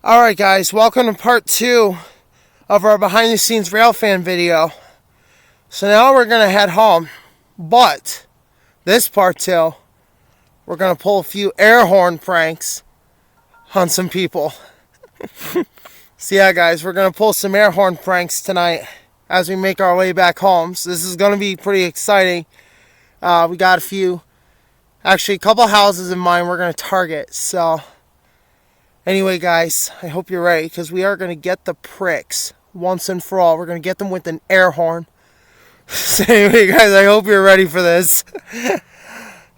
Alright guys, welcome to part 2 of our behind the scenes railfan video. So now we're going to head home, but this part 2, we're going to pull a few air horn pranks on some people. So yeah guys, we're going to pull some air horn pranks tonight as we make our way back home. So this is going to be pretty exciting. We got a couple houses in mind we're going to target. So anyway guys, I hope you're ready because we are going to get the pricks once and for all. We're going to get them with an air horn. So anyway guys, I hope you're ready for this.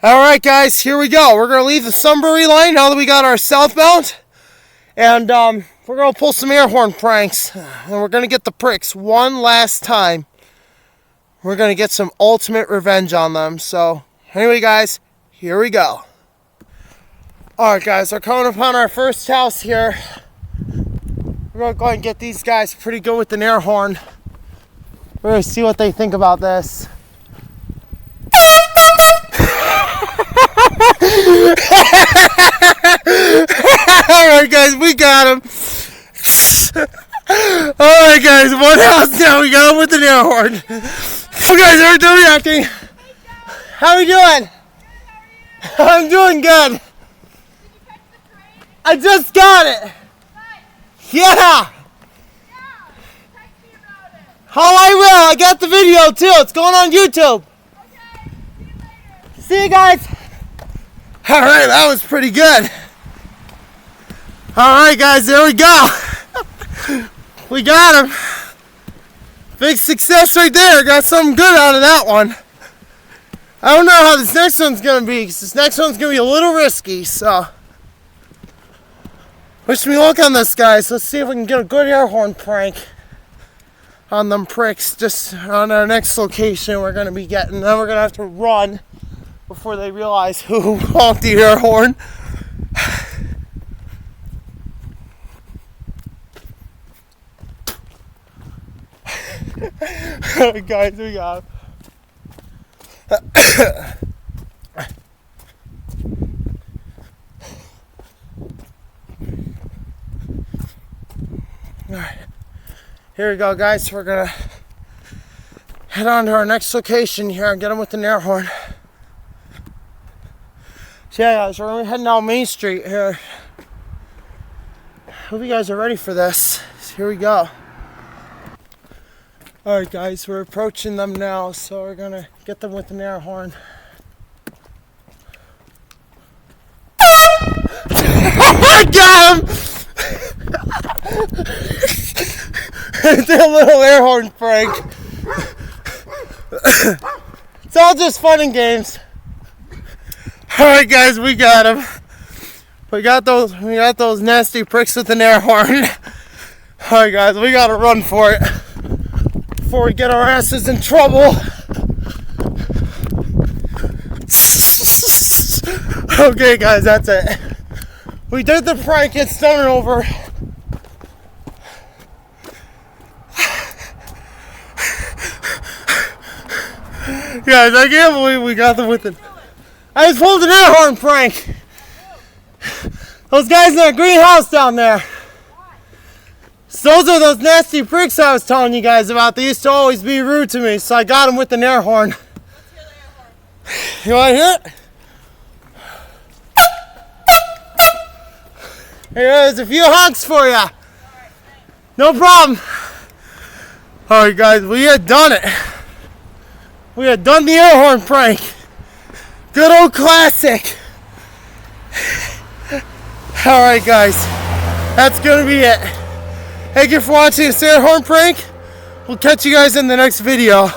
Alright guys, here we go. We're going to leave the Sunbury line now that we got our southbound. And we're going to pull some air horn pranks. And we're going to get the pricks one last time. We're going to get some ultimate revenge on them. So anyway guys, here we go. Alright guys, we're coming upon our first house here. We're going to go ahead and get these guys pretty good with an air horn. We're going to see what they think about this. Alright guys, we got him. Alright guys, one house now. We got him with an air horn. You guys are doing reacting. How are we doing? I'm doing good. I just got it. Yeah. Oh, I will. I got the video too. It's going on YouTube. See you guys. All right, that was pretty good. All right, guys, there we go. We got him. Big success right there. Got something good out of that one. I don't know how this next one's going to be because this next one's going to be a little risky, so wish me luck on this, guys. Let's see if we can get a good air horn prank on them pricks just on our next location we're going to be getting. Then we're going to have to run before they realize who honked the air horn. Guys, we got him. Alright, here we go guys, we're gonna head on to our next location here and get them with an air horn. So yeah guys, we're heading down Main Street here. Hope you guys are ready for this. So here we go. Alright guys, we're approaching them now, so we're gonna get them with an air horn. I got him! It's a little air horn prank. It's all just fun and games. Alright guys, we got him. We got those nasty pricks with an air horn. Alright guys, we gotta run for it before we get our asses in trouble. Okay guys, that's it. We did the prank, it's done and over. Guys, I can't believe we got them with it. I just pulled an air horn prank. Those guys in that greenhouse down there. Those are those nasty pricks I was telling you guys about. They used to always be rude to me, so I got them with an air horn. Let's hear the air horn. You want to hear it? Here's a few honks for ya. No problem. Alright guys, we had done it. We had done the air horn prank. Good old classic. Alright guys, that's going to be it. Thank you for watching this air horn prank. We'll catch you guys in the next video.